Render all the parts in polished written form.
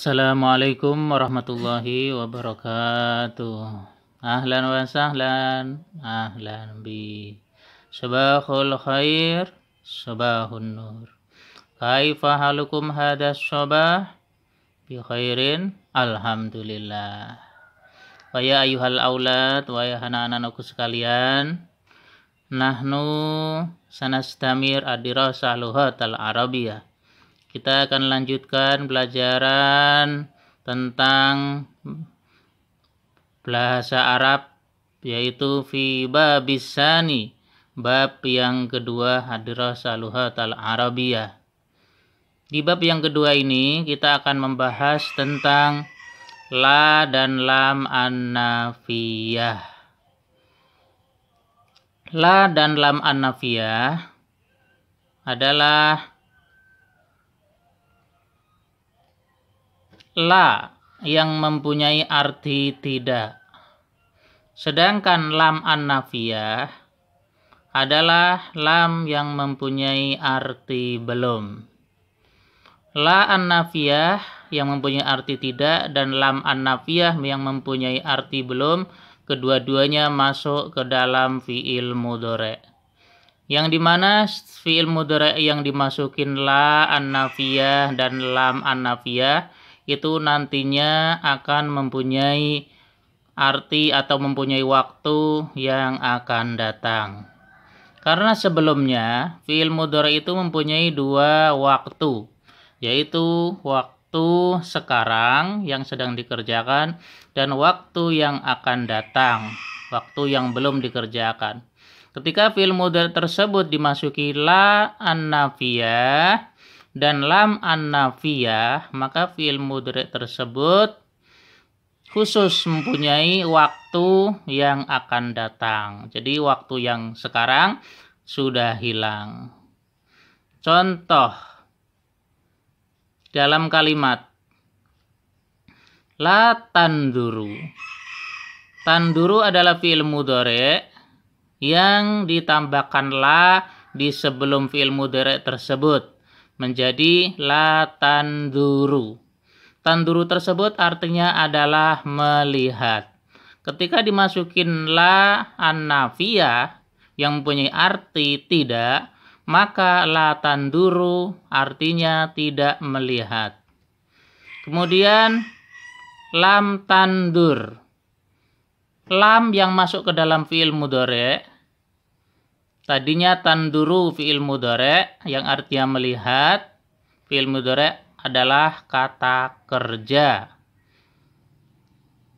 Assalamualaikum warahmatullahi wabarakatuh. Ahlan wa sahlan, ahlan bi. Sabahul khair, sabahun nur. Kaifa halukum hadas sabah? Bi khairin, alhamdulillah. Wa ya ayuhal aulad, wa ya anak-anakku sekalian, nahnu sanastamir adirasah lughatal arabiyah. Kita akan lanjutkan pelajaran tentang bahasa Arab, yaitu fi babisani, bab yang kedua, hadirasah lughatal arabiyah. Di bab yang kedua ini kita akan membahas tentang la dan lam an-nafiyah. La dan lam an-nafiyah adalah la yang mempunyai arti tidak. Sedangkan lam an-nafiyah adalah lam yang mempunyai arti belum. La an-nafiyah yang mempunyai arti tidak dan lam an-nafiyah yang mempunyai arti belum, kedua-duanya masuk ke dalam fi'il mudhari'. Yang dimana fi'il mudhari' yang dimasukin la an-nafiyah dan lam an-nafiyah itu nantinya akan mempunyai arti atau mempunyai waktu yang akan datang. Karena sebelumnya fi'il mudhari' itu mempunyai dua waktu, yaitu waktu sekarang yang sedang dikerjakan dan waktu yang akan datang, waktu yang belum dikerjakan. Ketika fi'il mudhari' tersebut dimasuki la an-nafiyah dan lam an-nafiyah, maka fi'il mudhari' tersebut khusus mempunyai waktu yang akan datang. Jadi waktu yang sekarang sudah hilang. Contoh dalam kalimat la tanduru. Tanduru adalah fi'il mudhari' yang ditambahkan la di sebelum fi'il mudhari' tersebut menjadi la tanduru. Tanduru tersebut artinya adalah melihat. Ketika dimasukin la an-nafiyah yang mempunyai arti tidak, maka la tanduru artinya tidak melihat. Kemudian lam tandur. Lam yang masuk ke dalam fi'il mudhari', tadinya tanduru fi'il mudhari' yang artinya melihat. Fi'il mudhari' adalah kata kerja.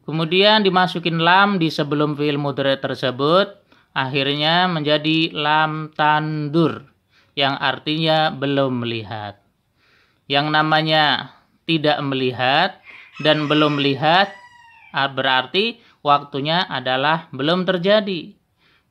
Kemudian dimasukin lam di sebelum fi'il mudhari' tersebut, akhirnya menjadi lam tandur yang artinya belum melihat. Yang namanya tidak melihat dan belum melihat berarti waktunya adalah belum terjadi.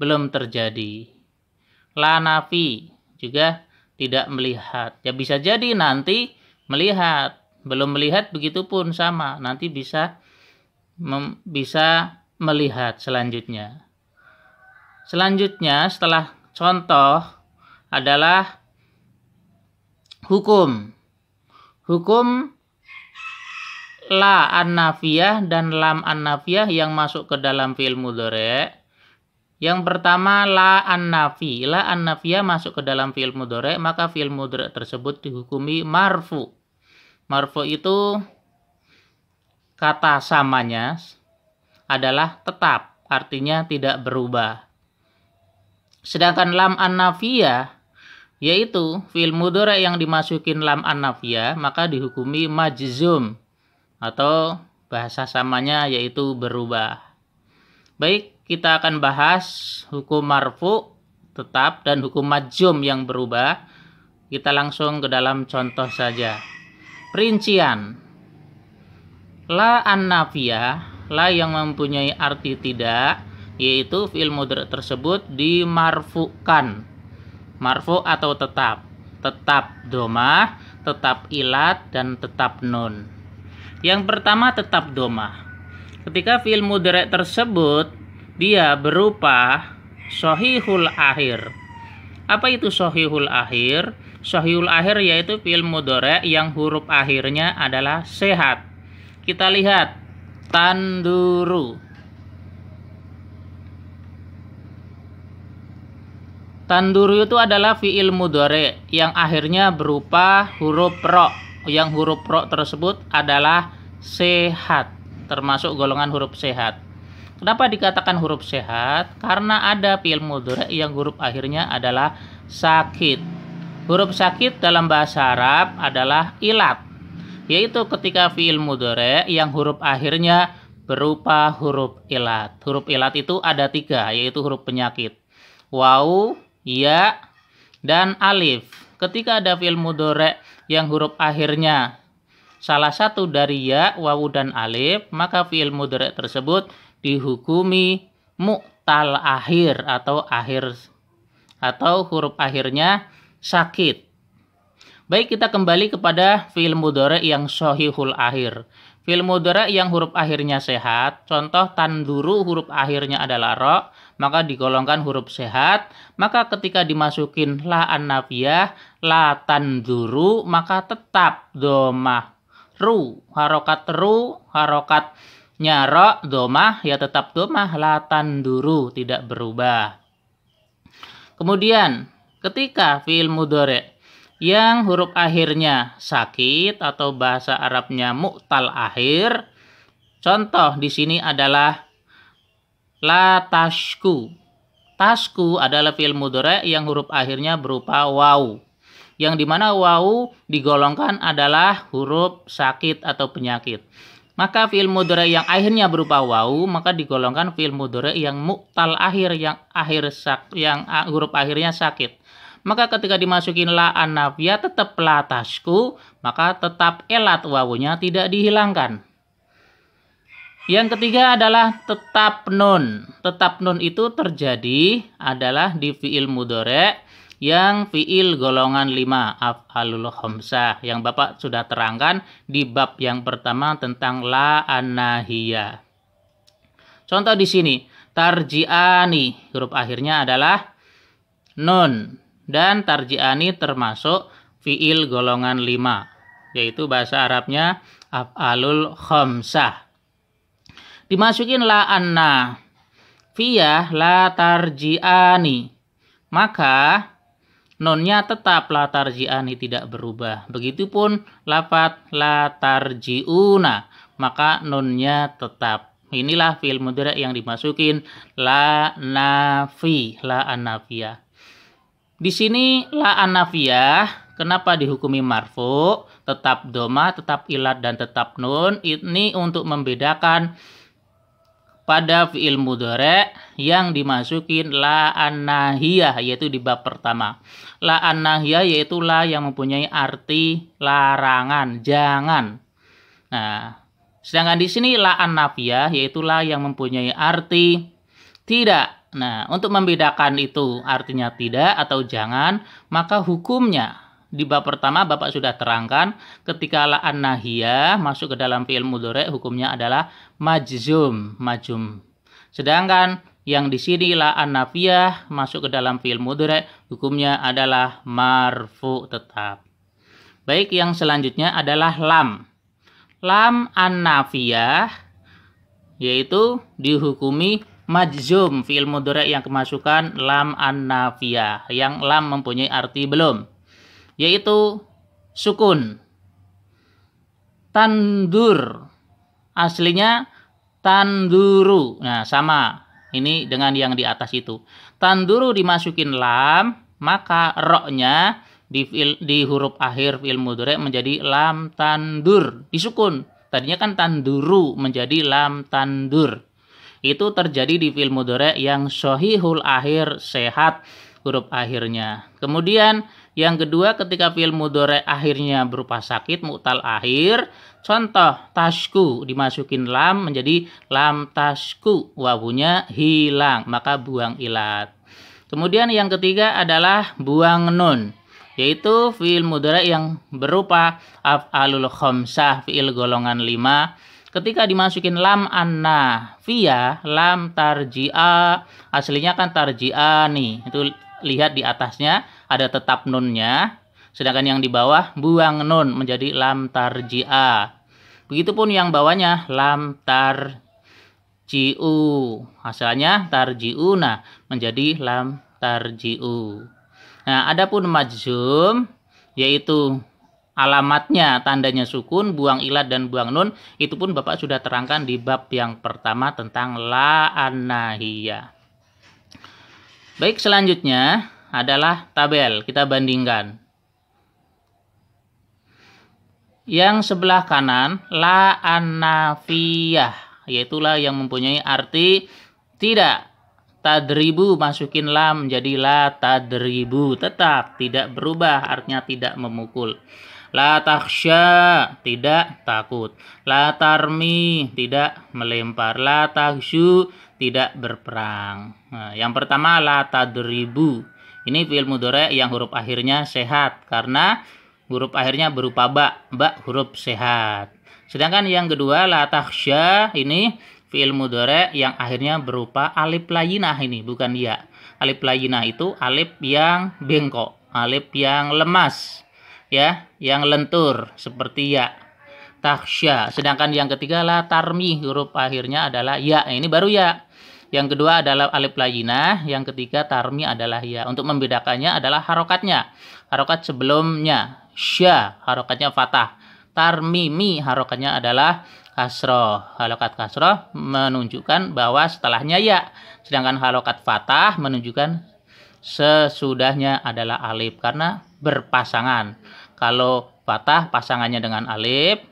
Belum terjadi. La nafi juga tidak melihat. Ya bisa jadi nanti melihat, belum melihat begitu pun sama. Nanti bisa melihat selanjutnya. Selanjutnya setelah contoh adalah hukum. Hukum la an-nafiyah dan lam an-nafiyah yang masuk ke dalam fi'il mudhari'. Yang pertama la an-nafi. La an-nafiyah masuk ke dalam fi'il mudhari', maka fi'il mudhari' tersebut dihukumi marfu. Marfu itu kata samanya adalah tetap, artinya tidak berubah. Sedangkan lam an-nafiyah yaitu fi'il mudhari' yang dimasukin lam an-nafiyah maka dihukumi majzum atau bahasa samanya yaitu berubah. Baik, kita akan bahas hukum marfu tetap dan hukum majzum yang berubah. Kita langsung ke dalam contoh saja. Rincian. La an-nafiyah, la yang mempunyai arti tidak, yaitu fi'il mudhari' tersebut dimarfukan. Marfu atau tetap. Tetap domah, tetap ilat, dan tetap nun. Yang pertama tetap domah. Ketika fi'il mudhari' tersebut dia berupa shahihul akhir Apa itu sahihul akhir? Sahihul akhir yaitu fi'il mudhari' yang huruf akhirnya adalah sehat. Kita lihat tanduru. Tanduru itu adalah fi'il mudhari' yang akhirnya berupa huruf ro. Yang huruf ro tersebut adalah sehat, termasuk golongan huruf sehat. Kenapa dikatakan huruf sehat? Karena ada fi'il mudhari' yang huruf akhirnya adalah sakit. Huruf sakit dalam bahasa Arab adalah ilat, yaitu ketika fi'il mudhari' yang huruf akhirnya berupa huruf ilat. Huruf ilat itu ada 3, yaitu huruf penyakit. Waw, ya, dan alif. Ketika ada fi'il mudhari' yang huruf akhirnya salah satu dari ya, wawu, dan alif, maka fi'il mudhari' tersebut dihukumi mu'tal akhir atau huruf akhirnya sakit. Baik, kita kembali kepada fi'il mudhari' yang shahihul akhir. Fi'il mudhari' yang huruf akhirnya sehat, contoh tanduru huruf akhirnya adalah ro, maka digolongkan huruf sehat. Maka ketika dimasukin la an-nafiyah, la tanduru, maka tetap domah ru, harokatnya ro, domah, ya tetap domah, la tanduru, tidak berubah. Kemudian ketika fi'il mudhari' yang huruf akhirnya sakit atau bahasa Arabnya mu'tal akhir, contoh di sini adalah la tashku. Tashku adalah fi'il mudhari' yang huruf akhirnya berupa waw, yang dimana waw digolongkan adalah huruf sakit atau penyakit. Maka fi'il mudhari' yang akhirnya berupa waw, maka digolongkan fi'il mudhari' yang mu'tal akhir, yang huruf akhirnya sakit. Maka ketika dimasukin la an-nafiyah tetap la tashku, maka tetap elat wawunya, tidak dihilangkan. Yang ketiga adalah tetap nun. Tetap nun itu terjadi adalah di fi'il mudhari' yang fi'il golongan 5, af'alul khamsah, yang Bapak sudah terangkan di bab yang pertama tentang la an-nahiyah. Contoh di sini, tarji'ani, huruf akhirnya adalah nun, dan tarji'ani termasuk fi'il golongan 5, yaitu bahasa Arabnya af'alul khamsah. Dimasukin la an-nafiyah, la tarji'ani, maka nunnya tetap la tarji'ani, tidak berubah. Begitupun lafaz la tarji'una, maka nunnya tetap. Inilah fi'il mudhari' yang dimasukin la nafi, la an-nafiyah. Di sini la an-nafiyah kenapa dihukumi marfu, tetap doma, tetap ilat, dan tetap nun? Ini untuk membedakan pada fi'il mudhari' yang dimasukin la an-nahiyah, yaitu di bab pertama. La an-nahiyah yaitu la yang mempunyai arti larangan, jangan. Nah, sedangkan di sini la an-nafiyah yaitu la yang mempunyai arti tidak. Nah, untuk membedakan itu artinya tidak atau jangan, maka hukumnya di bab pertama Bapak sudah terangkan, ketika la an-nahiyah masuk ke dalam fi'il mudhari' hukumnya adalah majzum. Sedangkan yang di sini la an-nafiyah masuk ke dalam fi'il mudhari' hukumnya adalah marfu tetap. Baik, yang selanjutnya adalah lam. Lam an-nafiyah yaitu dihukumi majzum, fi'il mudhari' yang kemasukan lam an-nafiyah, yang lam mempunyai arti belum, yaitu sukun. Tandur aslinya tanduru. Nah, sama ini dengan yang di atas itu. Tanduru dimasukin lam, maka ro-nya di huruf akhir fi'il mudhari' menjadi lam tandur, disukun. Tadinya kan tanduru menjadi lam tandur. Itu terjadi di fi'il mudhari' yang shahihul akhir, sehat huruf akhirnya. Kemudian yang kedua, ketika fi'il mudhari' akhirnya berupa sakit, mu'tal akhir, contoh tashku dimasukin lam menjadi lam tashku, wawunya hilang, maka buang ilat. Kemudian yang ketiga adalah buang nun, yaitu fi'il mudhari' yang berupa af'alul khamsah, fi'il golongan 5. Ketika dimasukin lam an-nafiyah, lam tarji'a, aslinya kan tarji'ani, itu lihat di atasnya ada tetap nunnya, sedangkan yang di bawah buang nun menjadi lam tarji'a. Begitupun yang bawahnya lam tarji'u, asalnya tarji'una menjadi lam tarji'u. Nah, adapun majzum yaitu alamatnya tandanya sukun, buang ilat dan buang nun, itu pun Bapak sudah terangkan di bab yang pertama tentang la an-nahiyah. Baik, selanjutnya adalah tabel. Kita bandingkan. Yang sebelah kanan la an-nafiyah, yaitu la yang mempunyai arti tidak. Tadribu, masukin lam menjadi la tadribu, tetap tidak berubah, artinya tidak memukul. La takhsya, tidak takut. La tarmi, tidak melempar. La takhsyu, tidak berperang. Nah, yang pertama la tadribu. Ini fi'il mudhari' yang huruf akhirnya sehat karena huruf akhirnya berupa ba huruf sehat. Sedangkan yang kedua la takhsya, ini fi'il mudhari' yang akhirnya berupa alif layinah, ini bukan ya. Alif layinah itu alif yang bengkok, alif yang lemas, ya, yang lentur seperti ya. Takhsya. Sedangkan yang ketiga la tarmi, huruf akhirnya adalah ya. Ini baru ya. Yang kedua adalah alif layinah, yang ketiga tarmi adalah ya. Untuk membedakannya adalah harokatnya. Harokat sebelumnya sya, harokatnya fathah. Tarmimi, harokatnya adalah kasroh. Harokat kasroh menunjukkan bahwa setelahnya ya. Sedangkan harokat fathah menunjukkan sesudahnya adalah alif karena berpasangan. Kalau fathah pasangannya dengan alif,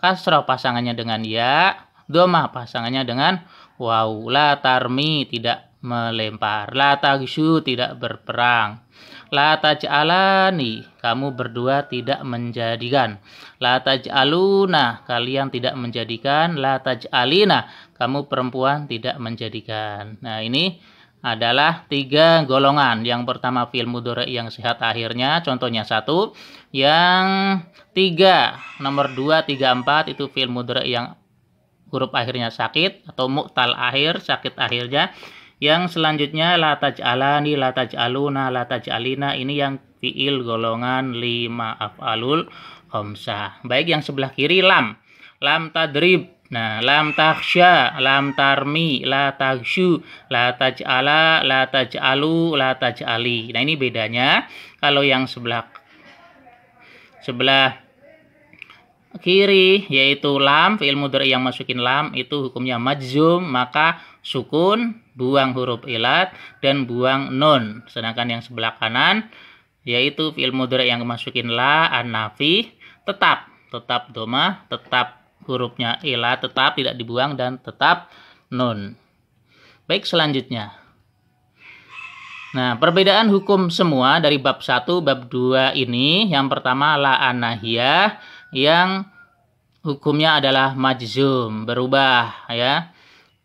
kasroh pasangannya dengan ya, dhamma pasangannya dengan waw. La tarmi, tidak melempar. La taghsyu, tidak berperang. La taj'alani, kamu berdua tidak menjadikan. La taj'aluna, kalian tidak menjadikan. La taj'alina, kamu perempuan tidak menjadikan. Nah, ini adalah 3 golongan. Yang pertama fi'il mudhari' yang sehat akhirnya, contohnya 1. Yang 3, nomor 2, 3, 4 itu fi'il mudhari' yang huruf akhirnya sakit atau mu'tal akhir, sakit akhirnya. Yang selanjutnya la taj'alani, la taj'aluna, la taj'alina, ini yang fi'il golongan 5 af'alul khamsah. Baik, yang sebelah kiri lam. Lam tadrib. Nah, lam takhsya, lam tarmi, la taghsyu, la taj'ala, la taj'alu, la taj'ali. Nah, ini bedanya. Kalau yang sebelah kiri yaitu lam, fi'il mudhari' yang masukin lam itu hukumnya majzum, maka sukun, buang huruf ilat dan buang nun. Sedangkan yang sebelah kanan yaitu fi'il mudhari' yang masukin la an-nafi, tetap dhamma, tetap hurufnya ilat, tetap tidak dibuang dan tetap nun. Baik, selanjutnya. Nah, perbedaan hukum semua dari bab 1, bab 2 ini. Yang pertama la an-nahiyah yang hukumnya adalah majzum, berubah ya.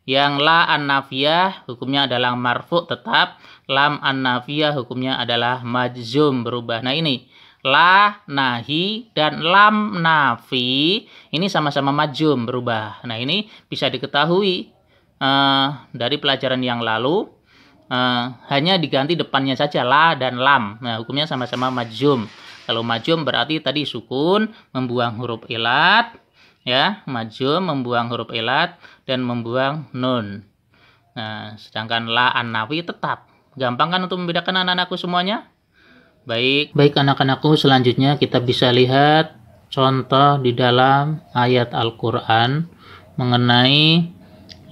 Yang la an-nafiyah hukumnya adalah marfu, tetap. Lam an-nafiyah hukumnya adalah majzum, berubah. Nah, ini la nahi dan lam nafi ini sama-sama majzum, berubah. Nah, ini bisa diketahui dari pelajaran yang lalu, hanya diganti depannya saja la dan lam. Nah, hukumnya sama-sama majzum. Kalau majzum berarti tadi sukun, membuang huruf ilat, ya, majzum membuang huruf ilat dan membuang nun. Nah, sedangkan la an-nafi tetap. Gampang kan untuk membedakan anak-anakku semuanya? Baik anak-anakku, selanjutnya kita bisa lihat contoh di dalam ayat Al-Qur'an mengenai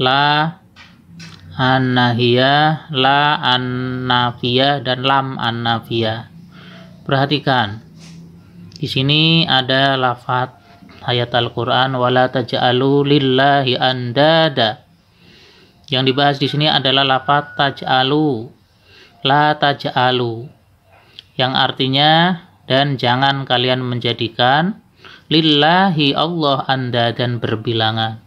la an-nahiyah, la an-nafiyah dan lam an-nafiyah. Perhatikan. Di sini ada lafaz ayat Al-Qur'an wala taj'alu lillahi andada. Yang dibahas di sini adalah lafaz taj'alu, la taj'alu, yang artinya dan jangan kalian menjadikan lillahi Allah andadan berbilangan.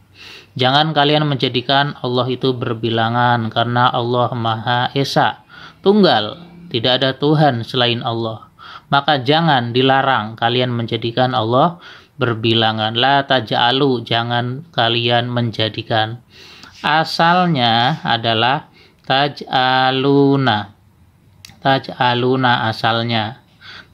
Jangan kalian menjadikan Allah itu berbilangan karena Allah Maha Esa, tunggal, tidak ada Tuhan selain Allah. Maka jangan, dilarang kalian menjadikan Allah berbilangan. La taj'alu, jangan kalian menjadikan. Asalnya adalah taj'aluna. taj'aluna asalnya.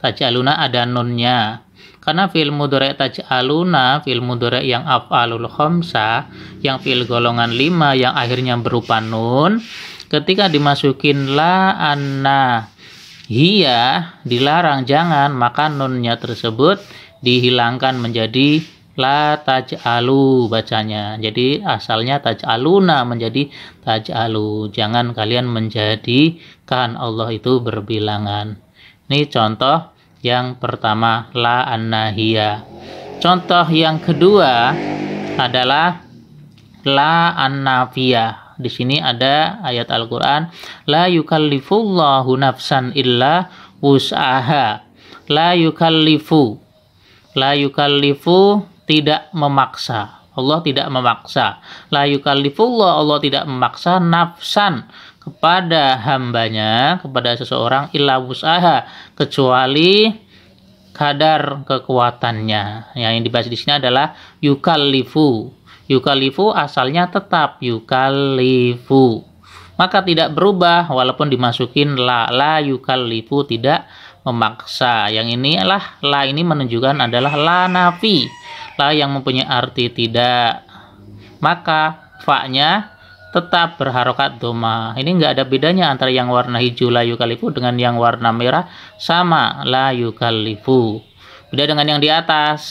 Taj'aluna ada nunnya. Karena fi'il mudhari' taj'aluna, fi'il mudhari' yang af'alul khamsah, yang fi'il golongan 5 yang akhirnya berupa nun, ketika dimasukin la anna hiya, dilarang jangan, maka nunnya tersebut dihilangkan menjadi la taj'alu bacanya. Jadi asalnya taj'aluna menjadi taj'alu. Jangan kalian menjadikan Allah itu berbilangan. Ini contoh yang pertama, la annahiyah. Contoh yang kedua adalah la annafiyah. Di sini ada ayat Al-Qur'an, la yukallifullahu nafsan illa wus'aha. La yukallifu. La yukallifu tidak memaksa. Allah tidak memaksa. La yukallifullah, Allah tidak memaksa nafsan kepada hambanya, kepada seseorang, illa wus'aha, kecuali kadar kekuatannya. Yang dibahas di sini adalah yukallifu. Yukallifu asalnya tetap yukallifu, maka tidak berubah walaupun dimasukin la yukallifu, tidak memaksa. Yang inilah la ini menunjukkan adalah la nafi, la yang mempunyai arti tidak, maka fa-nya tetap berharokat doma. Ini enggak ada bedanya antara yang warna hijau la yukallifu dengan yang warna merah, sama la yukallifu. Beda dengan yang di atas,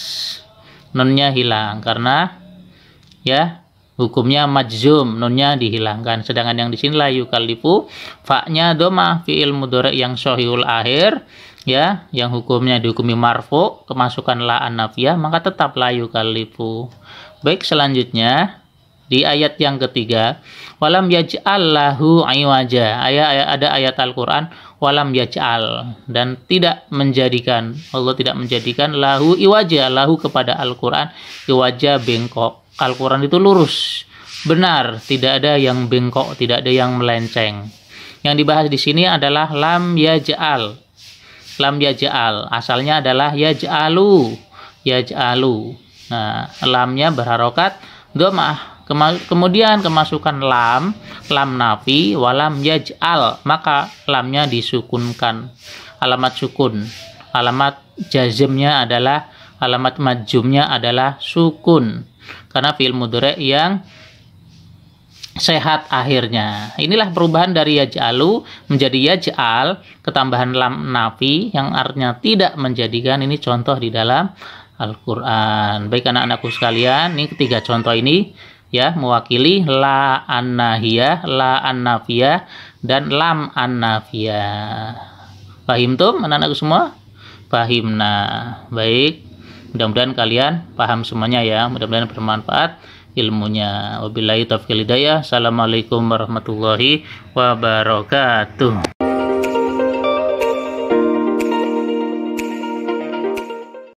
nunnya hilang karena ya hukumnya majzum, nunnya dihilangkan. Sedangkan yang di sini la yukallifu, fa-nya doma, fi'il mudhari' yang sahihul akhir, ya, yang hukumnya dihukumi marfu, kemasukan la an-nafiyah, maka tetap la yukallifu. Baik, selanjutnya di ayat yang ketiga, walam yaj'al lahu iwaja. Ada ayat Al-Qur'an walam yaj'al, dan tidak menjadikan, Allah tidak menjadikan lahu iwaja, lahu kepada Al-Qur'an iwaja bengkok. Al-Qur'an itu lurus, benar, tidak ada yang bengkok, tidak ada yang melenceng. Yang dibahas di sini adalah lam yaj'al. Lam yaj'al asalnya adalah yaj'alu. Yaj'alu. Nah, lamnya berharokat dhammah. Kemudian kemasukan lam nafi, walam yaj'al, maka lamnya disukunkan. Alamat sukun, alamat jazmnya adalah, alamat majzumnya adalah sukun, karena fi'il mudhari' yang sehat akhirnya. Inilah perubahan dari yaj'alu menjadi yaj'al, ketambahan lam nafi yang artinya tidak menjadikan. Ini contoh di dalam Al-Qur'an. Baik anak-anakku sekalian, ini ketiga contoh ini ya mewakili la annahiyah, la annafiyah, dan lam annafiyah. Pahim tuh anak-anakku semua? Pahim. Nah, baik. Mudah-mudahan kalian paham semuanya ya. Mudah-mudahan bermanfaat ilmunya. Wabillahi taufiq wal hidayah. Assalamualaikum warahmatullahi wabarakatuh.